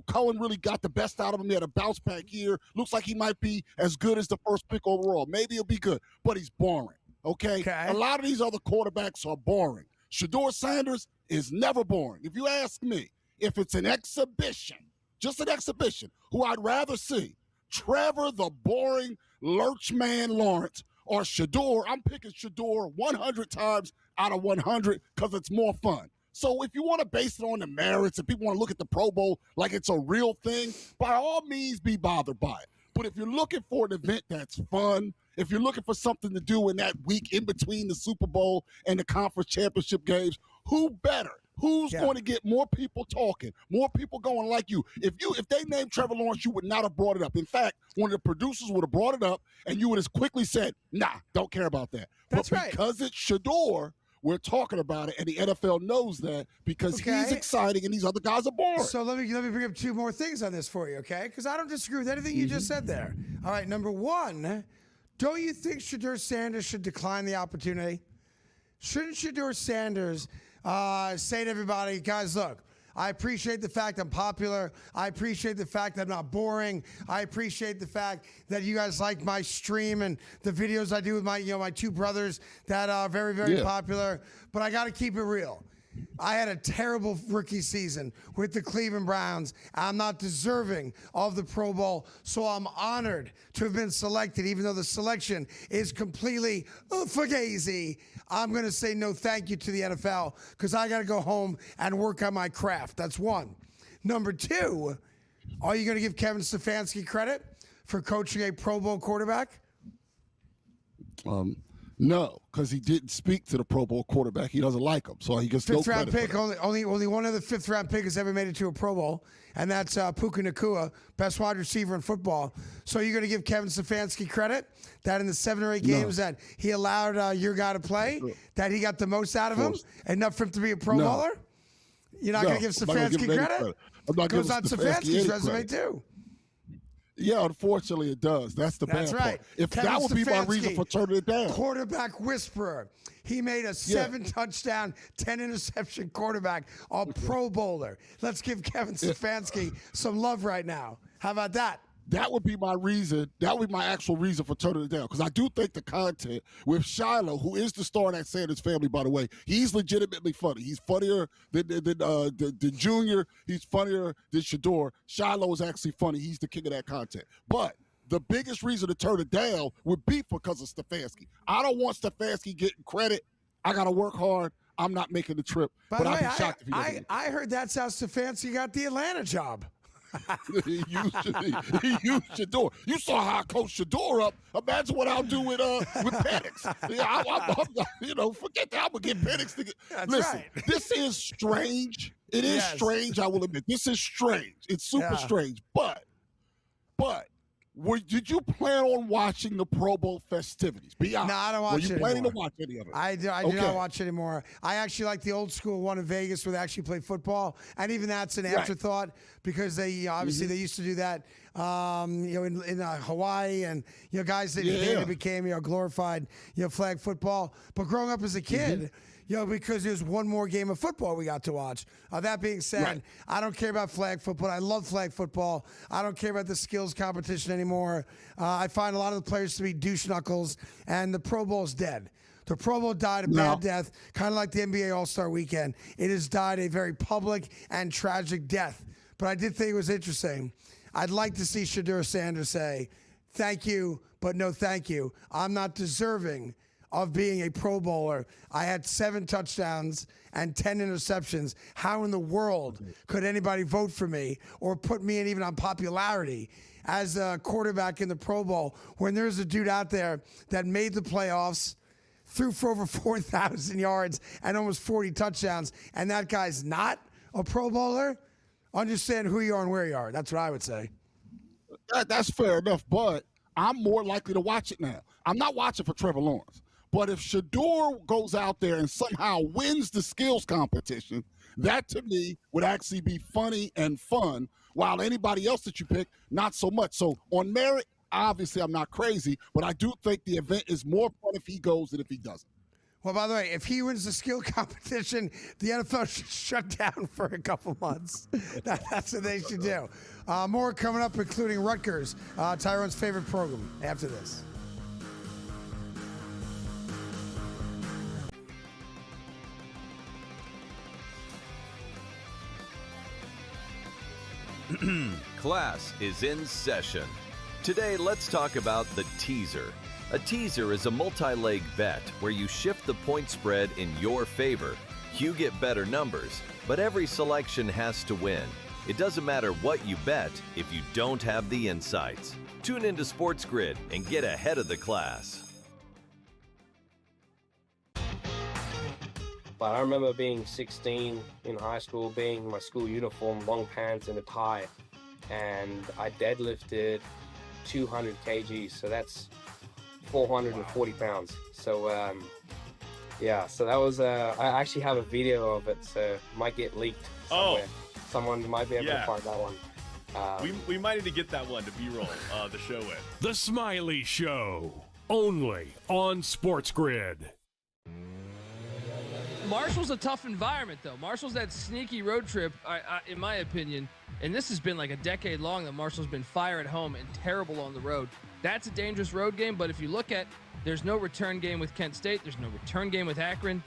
Cullen really got the best out of him. He had a bounce back year. Looks like he might be as good as the first pick overall. Maybe he'll be good, but he's boring. Okay? A lot of these other quarterbacks are boring. Shedeur Sanders is never boring. If you ask me, if it's an exhibition, just an exhibition, who I'd rather see, Trevor the boring Lurchman Lawrence or Shedeur, I'm picking Shedeur 100 times out of 100 because it's more fun. So if you want to base it on the merits and people want to look at the Pro Bowl like it's a real thing, by all means be bothered by it. But if you're looking for an event that's fun, if you're looking for something to do in that week in between the Super Bowl and the conference championship games, who better? Who's going to get more people talking, more people going like you? If they named Trevor Lawrence, you would not have brought it up. In fact, one of the producers would have brought it up, and you would have quickly said, nah, don't care about that. But because it's Shedeur, we're talking about it, and the NFL knows that because he's exciting and these other guys are boring. So let me bring up two more things on this for you, okay? Because I don't disagree with anything you just said there. All right, number one, don't you think Shedeur Sanders should decline the opportunity? Shouldn't Shedeur Sanders say to everybody, guys, look, I appreciate the fact I'm popular. I appreciate the fact that I'm not boring. I appreciate the fact that you guys like my stream and the videos I do with my two brothers that are very, very popular. But I got to keep it real. I had a terrible rookie season with the Cleveland Browns. I'm not deserving of the Pro Bowl, so I'm honored to have been selected, even though the selection is completely fugazi. I'm going to say no thank you to the NFL because I got to go home and work on my craft. That's one. Number two, are you going to give Kevin Stefanski credit for coaching a Pro Bowl quarterback? No, because he didn't speak to the Pro Bowl quarterback. He doesn't like him, so he gets no credit. Fifth-round pick. Only one other fifth-round pick has ever made it to a Pro Bowl, and that's Puka Nacua, best wide receiver in football. So you're going to give Kevin Stefanski credit that in the 7 or 8 games that he allowed your guy to play, that he got the most out of him, enough for him to be a Pro Bowler? You're not going to give Stefanski credit? It goes on Stefanski's resume, too. Yeah, unfortunately it does. That's the bad part. If Kevin that would be my reason for turning it down. Quarterback whisperer. He made a 7-touchdown, 10-interception quarterback, a Pro Bowler. Let's give Kevin Stefanski some love right now. How about that? That would be my reason. That would be my actual reason for turning it down. Because I do think the content with Shiloh, who is the star in that Sanders family, by the way, he's legitimately funny. He's funnier than Junior. He's funnier than Shedeur. Shiloh is actually funny. He's the king of that content. But the biggest reason to turn it down would be because of Stefanski. I don't want Stefanski getting credit. I got to work hard. I'm not making the trip. But I'd be shocked if he doesn't. I heard that's how Stefanski got the Atlanta job. he used Shedeur. You saw how I coached Shedeur up. Imagine what I'll do with Penix. Forget that. I'm gonna get Penix to get. Listen, this is strange. It is strange. I will admit, this is strange. It's super strange. But did you plan on watching the Pro Bowl festivities? Be honest. No, I don't watch it anymore. Were you planning to watch any of it? I do not watch it anymore. I actually like the old school one in Vegas where they actually play football, and even that's an afterthought because they obviously they used to do that, in Hawaii, and guys that became glorified flag football. But growing up as a kid. Because there's one more game of football we got to watch. That being said, I don't care about flag football. I love flag football. I don't care about the skills competition anymore. I find a lot of the players to be douche knuckles, and the Pro Bowl is dead. The Pro Bowl died a bad death, kind of like the NBA All-Star Weekend. It has died a very public and tragic death. But I did think it was interesting. I'd like to see Shedeur Sanders say, thank you, but no thank you. I'm not deserving of being a Pro Bowler. I had 7 touchdowns and 10 interceptions. How in the world could anybody vote for me or put me in even on popularity as a quarterback in the Pro Bowl when there's a dude out there that made the playoffs, threw for over 4,000 yards and almost 40 touchdowns, and that guy's not a Pro Bowler? Understand who you are and where you are. That's what I would say. That's fair enough, but I'm more likely to watch it now. I'm not watching for Trevor Lawrence. But if Shedeur goes out there and somehow wins the skills competition, that to me would actually be funny and fun, while anybody else that you pick, not so much. So on merit, obviously I'm not crazy, but I do think the event is more fun if he goes than if he doesn't. Well, by the way, if he wins the skill competition, the NFL should shut down for a couple months. That's what they should do. More coming up, including Rutgers, Tyrone's favorite program, after this. Class is in session. Today, let's talk about the teaser. A teaser is a multi-leg bet where you shift the point spread in your favor. You get better numbers, but every selection has to win. It doesn't matter what you bet if you don't have the insights. Tune into SportsGrid and get ahead of the class. But I remember being 16 in high school, being in my school uniform, long pants and a tie, and I deadlifted 200 kgs, so that's 440 pounds. So so that was I actually have a video of it, so it might get leaked somewhere. Someone might be able to find that one. We might need to get that one to B-roll the show in. The Smiley Show, only on SportsGrid. Marshall's a tough environment, though. Marshall's that sneaky road trip, in my opinion, and this has been like a decade long that Marshall's been fire at home and terrible on the road. That's a dangerous road game, but if you look at, there's no return game with Kent State. There's no return game with Akron.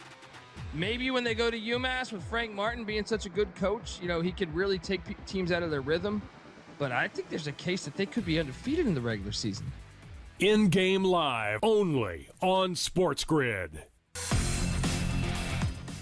Maybe when they go to UMass with Frank Martin being such a good coach, he could really take teams out of their rhythm. But I think there's a case that they could be undefeated in the regular season. In-game live, only on SportsGrid.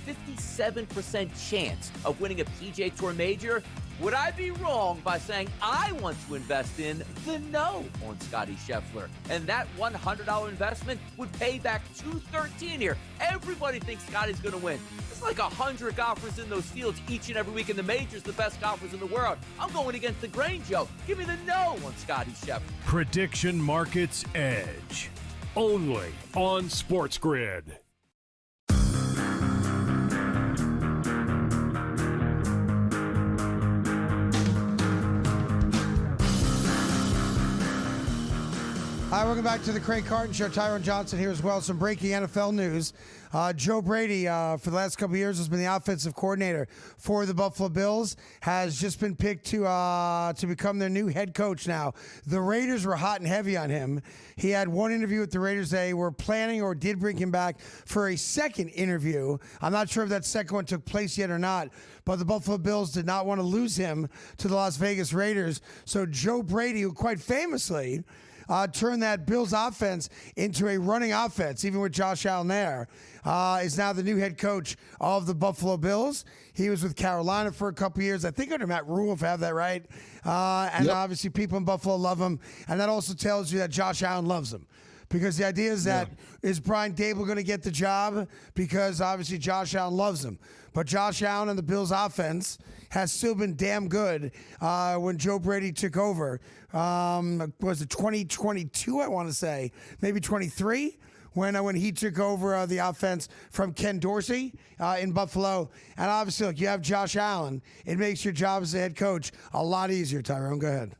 57% chance of winning a PGA Tour major. Would I be wrong by saying I want to invest in the no on Scotty Scheffler? And that $100 investment would pay back $213 here. Everybody thinks Scotty's going to win. It's like 100 golfers in those fields each and every week in the majors, the best golfers in the world. I'm going against the grain, Joe. Give me the no on Scotty Scheffler. Prediction Markets Edge. Only on SportsGrid. Hi, welcome back to the Craig Carton Show. Tyrone Johnson here as well. Some breaking NFL news. Joe Brady, for the last couple of years, has been the offensive coordinator for the Buffalo Bills, has just been picked to become their new head coach now. The Raiders were hot and heavy on him. He had one interview with the Raiders. They were planning or did bring him back for a second interview. I'm not sure if that second one took place yet or not, but the Buffalo Bills did not want to lose him to the Las Vegas Raiders. So Joe Brady, who quite famously turned that Bills offense into a running offense, even with Josh Allen there, is now the new head coach of the Buffalo Bills. He was with Carolina for a couple years, I think under Matt Rule, if I have that right. And obviously people in Buffalo love him. And that also tells you that Josh Allen loves him. Because the idea is that, is Brian Dable going to get the job? Because obviously Josh Allen loves him. But Josh Allen and the Bills offense has still been damn good when Joe Brady took over. Was it 2022, I want to say? Maybe 23? When he took over the offense from Ken Dorsey in Buffalo. And obviously, look, you have Josh Allen. It makes your job as a head coach a lot easier, Tyrone. Go ahead.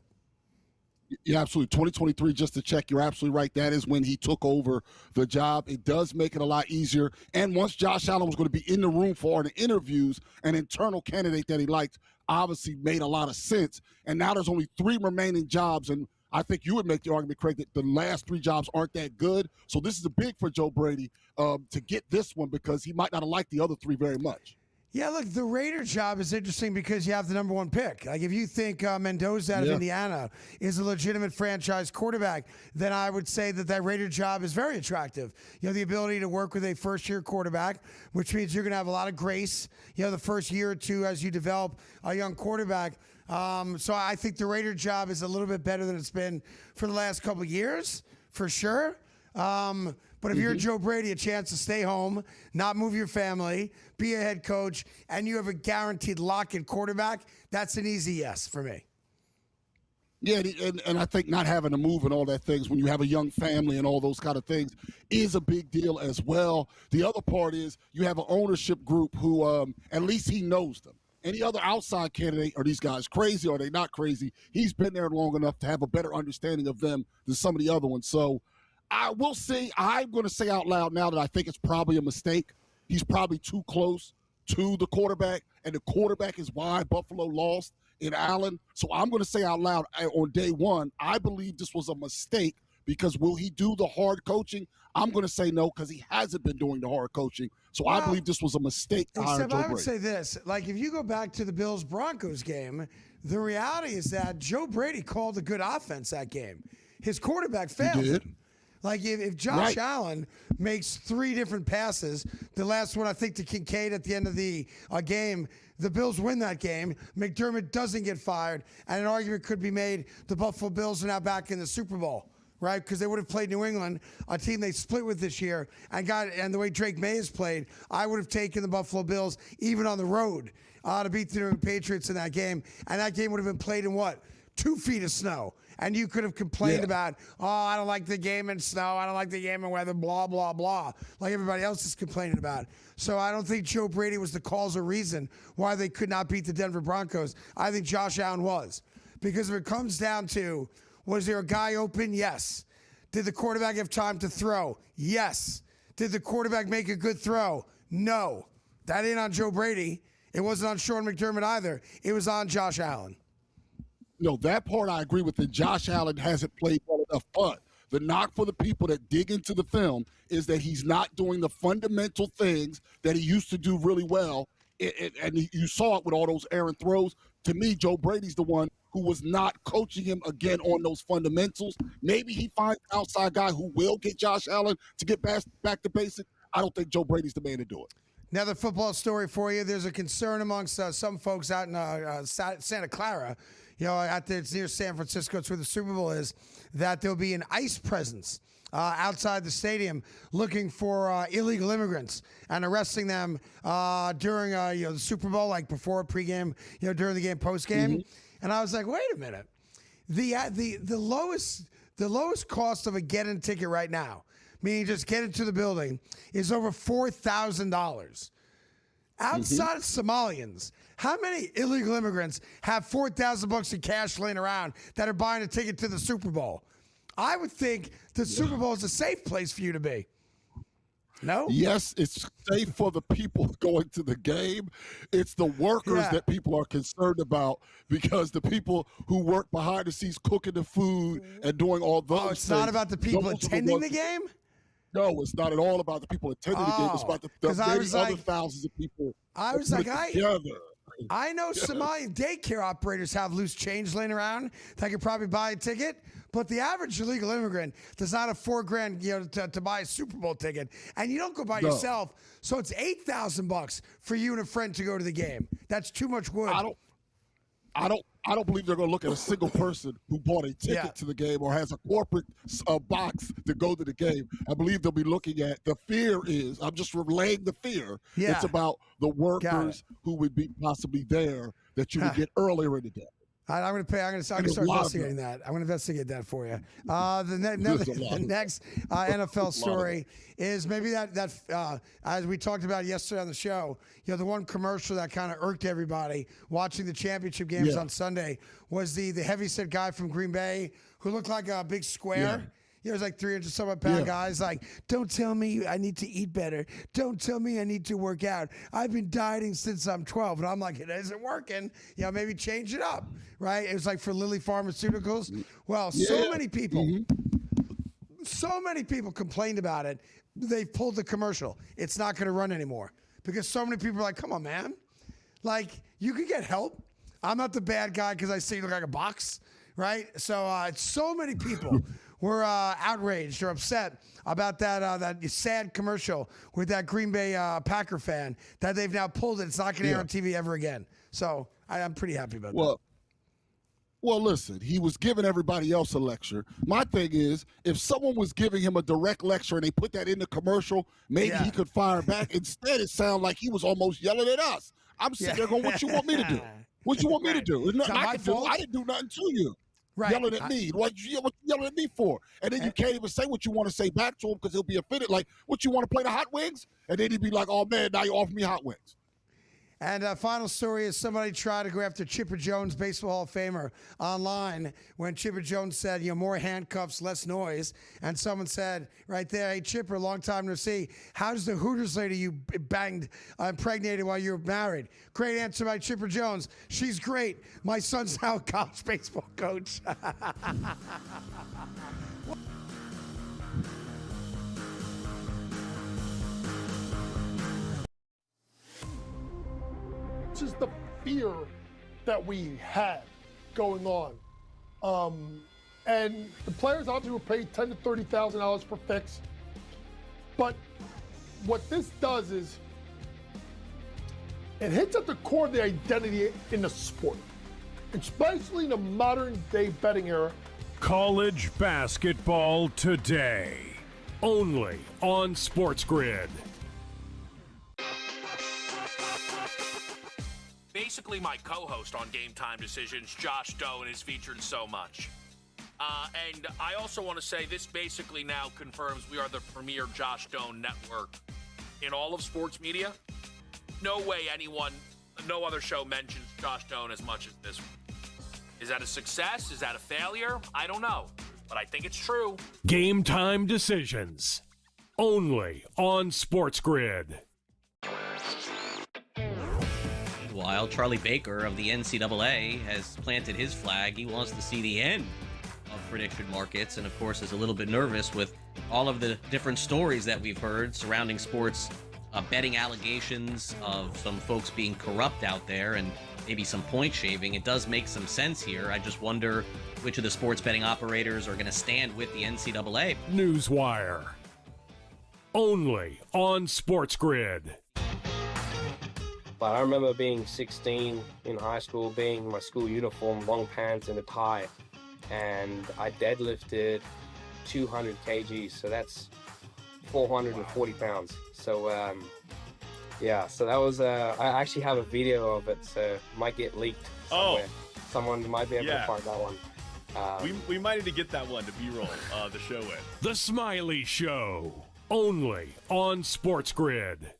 Yeah, absolutely. 2023, just to check, you're absolutely right. That is when he took over the job. It does make it a lot easier. And once Josh Allen was going to be in the room for the interviews, an internal candidate that he liked obviously made a lot of sense. And now there's only 3 remaining jobs. And I think you would make the argument, Craig, that the last 3 jobs aren't that good. So this is a big for Joe Brady to get this one because he might not have liked the other 3 very much. Yeah, look, the Raider job is interesting because you have the number 1 pick. Like, if you think Mendoza out of Indiana is a legitimate franchise quarterback, then I would say that Raider job is very attractive. You have the ability to work with a first-year quarterback, which means you're going to have a lot of grace, the first year or two as you develop a young quarterback. So I think the Raider job is a little bit better than it's been for the last couple of years, for sure. But if you're Joe Brady, a chance to stay home, not move your family, be a head coach, and you have a guaranteed lock-in quarterback, that's an easy yes for me. Yeah, and I think not having to move and all that things when you have a young family and all those kind of things is a big deal as well. The other part is you have an ownership group who at least he knows them. Any other outside candidate, are these guys crazy? Are they not crazy? He's been there long enough to have a better understanding of them than some of the other ones. So I will say, I'm going to say out loud now that I think it's probably a mistake. He's probably too close to the quarterback, and the quarterback is why Buffalo lost in Allen. So I'm going to say out loud on day one, I believe this was a mistake because will he do the hard coaching? I'm going to say no because he hasn't been doing the hard coaching. So I believe this was a mistake to hire Joe Brady. I would say this, like if you go back to the Bills-Broncos game, the reality is that Joe Brady called a good offense that game. His quarterback failed him. Like if Josh Allen makes 3 different passes, the last one I think to Kincaid at the end of the game, the Bills win that game. McDermott doesn't get fired, and an argument could be made the Buffalo Bills are now back in the Super Bowl, right? Because they would have played New England, a team they split with this year, and the way Drake May has played, I would have taken the Buffalo Bills even on the road to beat the New England Patriots in that game, and that game would have been played in 2 feet of snow. And you could have complained about, I don't like the game in snow, I don't like the game in weather, blah, blah, blah, like everybody else is complaining about. So I don't think Joe Brady was the cause or reason why they could not beat the Denver Broncos. I think Josh Allen was. Because if it comes down to, was there a guy open? Yes. Did the quarterback have time to throw? Yes. Did the quarterback make a good throw? No. That ain't on Joe Brady. It wasn't on Sean McDermott either. It was on Josh Allen. No, that part I agree with. That Josh Allen hasn't played well enough. But the knock for the people that dig into the film is that he's not doing the fundamental things that he used to do really well. And you saw it with all those errant throws. To me, Joe Brady's the one who was not coaching him again on those fundamentals. Maybe he finds an outside guy who will get Josh Allen to get back to basics. I don't think Joe Brady's the man to do it. Another football story for you. There's a concern amongst some folks out in Santa Clara, out there, it's near San Francisco, it's where the Super Bowl is, that there'll be an ICE presence outside the stadium looking for illegal immigrants and arresting them during the Super Bowl, like before pregame, during the game, postgame. Mm-hmm. And I was like, wait a minute. The lowest cost of a get-in ticket right now, meaning just get into the building, is over $4,000. Outside of Somalians, how many illegal immigrants have $4,000 in cash laying around that are buying a ticket to the Super Bowl? I would think the Super Bowl is a safe place for you to be. No? Yes, it's safe for the people going to the game. It's the workers that people are concerned about, because the people who work behind the scenes cooking the food and doing all those things. It's not about the people attending the game? No, it's not at all about the people attending the game. It's about the many other thousands of people. I was like, I know Somalian daycare operators have loose change laying around that could probably buy a ticket, but the average illegal immigrant does not have $4,000 to buy a Super Bowl ticket, and you don't go by yourself. So it's $8,000 for you and a friend to go to the game. That's too much wood. I don't believe they're going to look at a single person who bought a ticket to the game or has a corporate box to go to the game. I believe they'll be looking at the fear is, I'm just relaying the fear. Yeah. It's about the workers who would be possibly there that you would get earlier in the day. I'm going to start investigating that. I'm going to investigate that for you. The next NFL story is maybe that as we talked about yesterday on the show, the one commercial that kind of irked everybody watching the championship games on Sunday was the heavyset guy from Green Bay who looked like a big square. Yeah. He was like 300-some pound guys like, don't tell me I need to eat better. Don't tell me I need to work out. I've been dieting since I'm 12. And I'm like, it isn't working. Maybe change it up, right? It was like for Lilly Pharmaceuticals. Well, so many people complained about it. They've pulled the commercial. It's not going to run anymore because so many people are like, come on, man. Like, you could get help. I'm not the bad guy because I say you look like a box, right? So so many people were outraged or upset about that sad commercial with that Green Bay Packer fan that they've now pulled it. It's not going to air on TV ever again. So I'm pretty happy about that. Well, listen, he was giving everybody else a lecture. My thing is, if someone was giving him a direct lecture and they put that in the commercial, maybe he could fire back. Instead, it sounded like he was almost yelling at us. I'm sitting there going, what you want me to do? What you want me to do? There's nothing I can do. I didn't do nothing to you. Right. Yelling at me. What you yelling at me for? And then you can't even say what you want to say back to him because he'll be offended. Like, what, you want to play the hot wings? And then he'd be like, oh, man, now you offer me hot wings. And final story is somebody tried to go after Chipper Jones, Baseball Hall of Famer, online when Chipper Jones said, more handcuffs, less noise. And someone said right there, hey, Chipper, long time no see. How does the Hooters lady you banged impregnated while you were married? Great answer by Chipper Jones. She's great. My son's now a college baseball coach. Just the fear that we had going on. And the players obviously were paid $10,000 to $30,000 per fix. But what this does is it hits at the core of the identity in the sport, especially in the modern day betting era. College basketball today, only on SportsGrid. Basically, my co-host on Game Time Decisions, Josh Doan, is featured so much. And I also want to say this basically now confirms we are the premier Josh Doan network in all of sports media. No way no other show mentions Josh Doan as much as this one. Is that a success? Is that a failure? I don't know, but I think it's true. Game Time Decisions, only on SportsGrid. Meanwhile, Charlie Baker of the NCAA has planted his flag. He wants to see the end of prediction markets, and of course is a little bit nervous with all of the different stories that we've heard surrounding sports betting allegations of some folks being corrupt out there and maybe some point shaving. It does make some sense here. I just wonder which of the sports betting operators are going to stand with the NCAA. Newswire, only on SportsGrid. But I remember being 16 in high school, being in my school uniform, long pants and a tie, and I deadlifted 200 kgs. So that's 440 pounds. So yeah, so that was I actually have a video of it, so it might get leaked somewhere. Someone might be able to find that one. We might need to get that one to B-roll the show with. The Smiley Show, only on SportsGrid.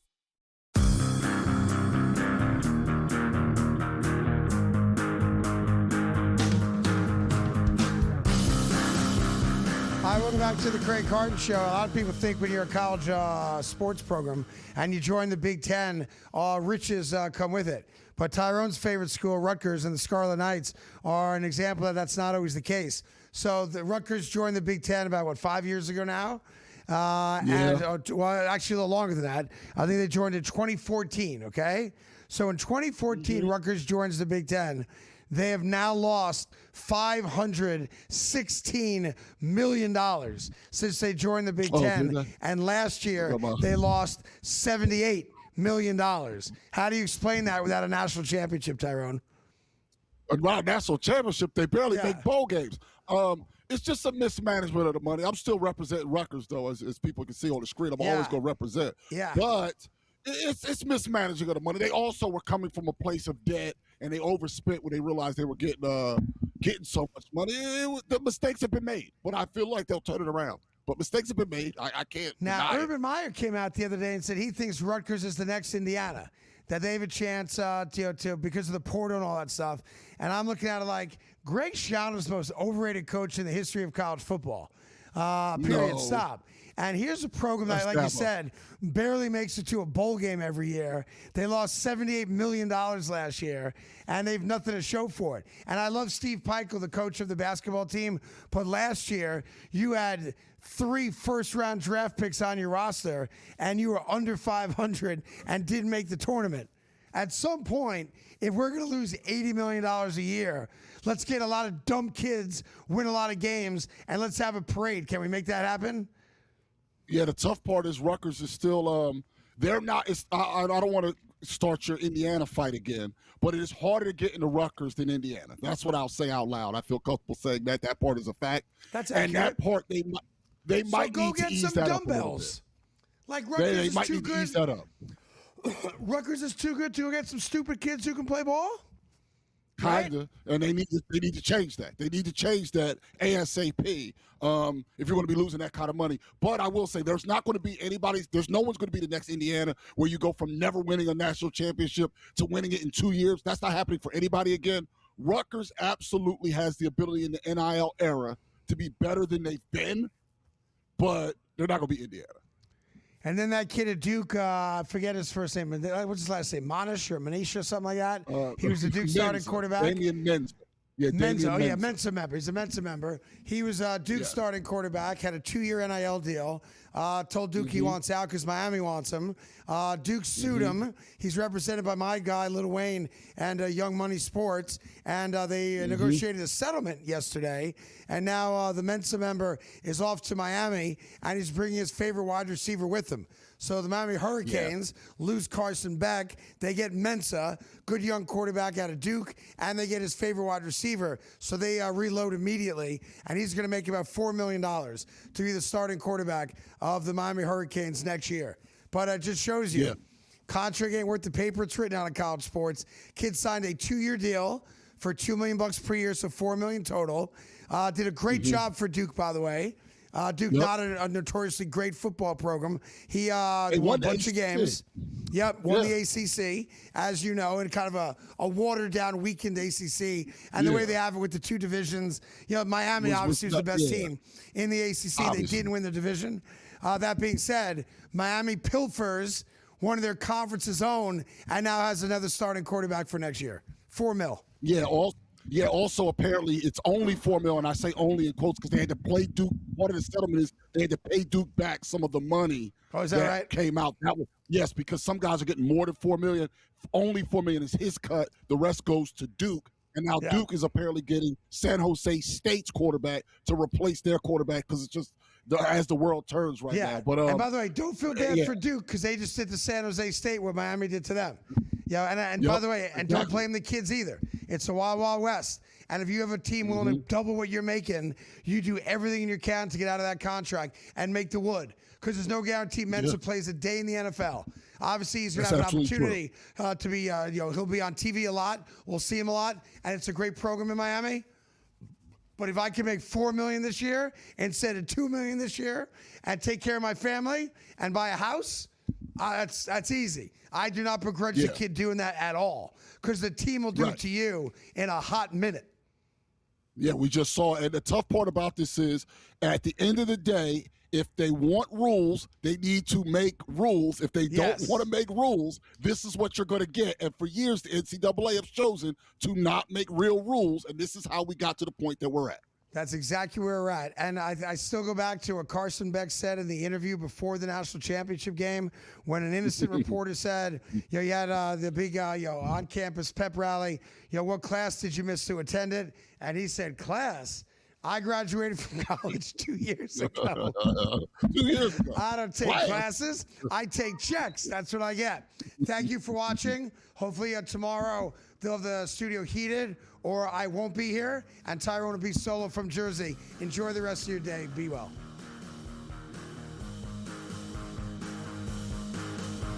Hi, welcome back to the Craig Carton Show. A lot of people think when you're a college sports program and you join the Big Ten, riches come with it. But Tyrone's favorite school, Rutgers, and the Scarlet Knights are an example that that's not always the case. So the Rutgers joined the Big Ten about, 5 years ago now? And well, actually a little longer than that. I think they joined in 2014, okay? So in 2014, Rutgers joins the Big Ten. They have now lost $516 million since they joined the Big Ten. And last year, they lost $78 million. How do you explain that without a national championship, Tyrone? Without a national championship, they barely make bowl games. It's just a mismanagement of the money. I'm still representing Rutgers, though, as people can see on the screen. I'm always going to represent. Yeah. But it's mismanaging of the money. They also were coming from a place of debt, and they overspent when they realized they were getting so much money. The mistakes have been made, but I feel like they'll turn it around. But mistakes have been made. I can't Now, deny Urban Meyer came out the other day and said he thinks Rutgers is the next Indiana, that they have a chance to because of the portal and all that stuff. And I'm looking at it like Greg Schiano's the most overrated coach in the history of college football. Period. No. Stop. And here's a program that, like you said, barely makes it to a bowl game every year. They lost $78 million last year, and they've nothing to show for it. And I love Steve Peichel, the coach of the basketball team, but last year you had 3 first-round draft picks on your roster, and you were under 500 and didn't make the tournament. At some point, if we're going to lose $80 million a year, let's get a lot of dumb kids, win a lot of games, and let's have a parade. Can we make that happen? Yeah, the tough part is Rutgers is still they're not. I don't want to start your Indiana fight again, but it is harder to get into Rutgers than Indiana. That's what I'll say out loud. I feel comfortable saying that. That part is a fact. That's accurate. And that part they might go need to get ease some that dumbbells. Up like Rutgers they is might too need good. to ease that up. Rutgers is too good to go get some stupid kids who can play ball. Kinda, and they need to change that. They need to change that ASAP. If you're going to be losing that kind of money, but I will say there's not going to be anybody. There's no one's going to be the next Indiana where you go from never winning a national championship to winning it in 2 years. That's not happening for anybody again. Rutgers absolutely has the ability in the NIL era to be better than they've been, but they're not going to be Indiana. And then that kid at Duke, I forget his first name. What's his last name? Manish or Manish or something like that? He was the Duke starting quarterback. Damian Menza. Yeah, Menza. Oh, yeah, Mensa member. He's a Mensa member. He was Duke's starting quarterback, had a 2-year NIL deal, told Duke he wants out because Miami wants him. Duke sued him. He's represented by my guy, Lil Wayne, and Young Money Sports, and they negotiated a settlement yesterday, and now the Mensa member is off to Miami, and he's bringing his favorite wide receiver with him. So the Miami Hurricanes lose Carson Beck. They get Mensa, good young quarterback out of Duke, and they get his favorite wide receiver. So they reload immediately, and he's going to make about $4 million to be the starting quarterback of the Miami Hurricanes next year. But it just shows you, contract ain't worth the paper it's written on in college sports. Kid signed a 2-year deal for $2 million per year, so $4 million total. Did a great job for Duke, by the way. Duke, not a notoriously great football program. He won a bunch of games. Won the ACC, as you know, in kind of a watered-down, weakened ACC. And the way they have it with the 2 divisions, Miami obviously was the best team in the ACC. Obviously. They didn't win the division. That being said, Miami pilfers one of their conference's own and now has another starting quarterback for next year. $4 million. Also, apparently, it's only $4 million, and I say only in quotes because they had to play Duke. Part of the settlement is they had to pay Duke back some of the money that came out. Yes, because some guys are getting more than $4 million. Only $4 million is his cut. The rest goes to Duke. And now Duke is apparently getting San Jose State's quarterback to replace their quarterback because it's just as the world turns right now. But and by the way, don't feel bad for Duke because they just did to San Jose State what Miami did to them. Yeah, and by the way, and don't blame the kids either. It's a Wild Wild West. And if you have a team willing to double what you're making, you do everything in your can to get out of that contract and make the wood. Because there's no guarantee Mensa plays a day in the NFL. Obviously, he's going to have an opportunity to be, he'll be on TV a lot. We'll see him a lot. And it's a great program in Miami. But if I can make $4 million this year instead of $2 million this year and take care of my family and buy a house, that's easy. I do not begrudge the kid doing that at all because the team will do it to you in a hot minute. Yeah, we just saw it. And the tough part about this is at the end of the day, if they want rules, they need to make rules. If they don't want to make rules, this is what you're going to get. And for years, the NCAA have chosen to not make real rules, and this is how we got to the point that we're at. That's exactly where we're at. And I still go back to what Carson Beck said in the interview before the national championship game when an innocent reporter said, you had the big on-campus pep rally. What class did you miss to attend it? And he said, class? I graduated from college 2 years ago. 2 years ago. I don't take classes. I take checks. That's what I get. Thank you for watching. Hopefully tomorrow they'll have the studio heated or I won't be here. And Tyrone will be solo from Jersey. Enjoy the rest of your day. Be well.